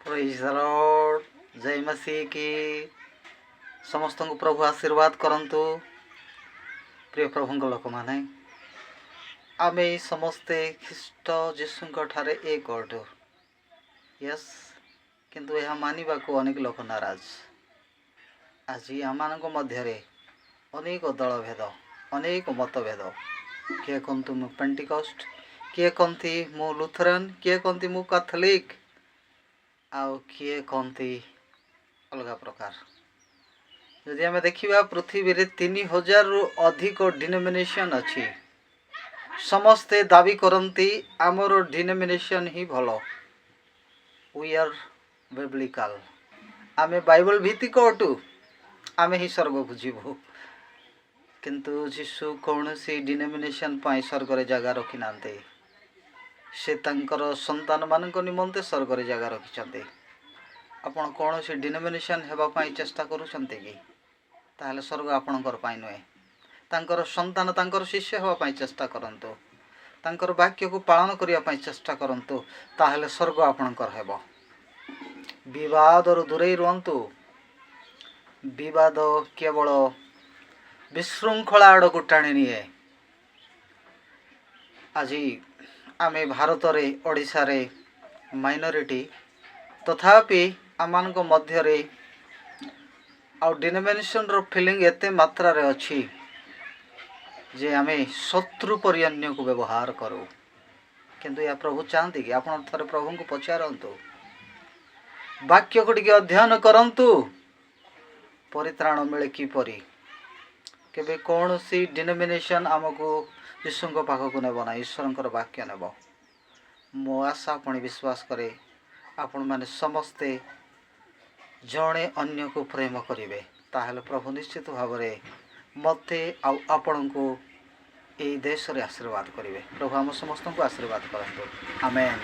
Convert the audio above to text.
Praise the Lord. जय मसीह की समस्त को प्रभु आशीर्वाद करंतु। प्रिय प्रभु लोक माने आमे समस्ते ख्रीष्ट जीशु ठारे एक अटू। यस, किंतु यह मानिबा को अनेक लोक नाराज। आज आम मध्य अनेक दलभेद, अनेक मतभेद। किए कहतु मु पेंटिकस्ट, किए कहती मु लुथरन, किए कहती मु कैथोलिक, आउ किए कहती अलग प्रकार। यदि आम देखा पृथ्वी रे 3000 रु अधिक डिनोमिनेशन अच्छी। समस्ते दाबी करती आमर डिनोमिनेशन ही भलो। वी आर बिब्लिकल, आमे बाइबल भित्तिक अटू, आमे ही स्वर्ग को जीवु। किंतु जीशु कौन सी डिनोमिनेशन पाई स्वर्ग रे जगह रखी नांते। से तांकर संतान मानक निमंते स्वर्ग रे जगह रखिछन्ते। आपण कौन सी डिनोमिनेशन हेबा पाई चेष्टा करूछन्ते कि ताहले स्वर्ग आपणकर पाई नुहे। तांकर संतान तांकर शिष्य हेबा पाई चेष्टा करंतु, तांकर वाक्य को पालन करिया पाई चेष्टा करंतु, ताहले स्वर्ग आपणकर हेबो। विवाद रु दूरे रुहंतु। विवाद केवल विशृंखला आड़ को टाणी निए। आज आमे भारत रे ओडिशा रे माइनॉरिटी, तथापि आमान को मध्य रे आउ डिनोमिनेशन रो फीलिंग एते मात्रा रे अछि जे आमे शत्रु पर्यन्य को व्यवहार करू। किंतु या प्रभु चाहती कि आपण थरे प्रभु को पचारंतु, वाक्य को टिके अध्ययन करंतु, परित्राण मिले किपरि। केबे कौन सी डिनोमिनेशन आमको यीशु पाख को नेब ना, ईश्वर वाक्य नेब। मो आशा पुणी विश्वास करे आपण माने समस्ते जड़े अन्य को प्रेम करेंगे, ताहले प्रभु निश्चित भाव में मते आपण को यही देश रे आशीर्वाद करेंगे। प्रभु आम समस्त को आशीर्वाद करंतु। आमेन।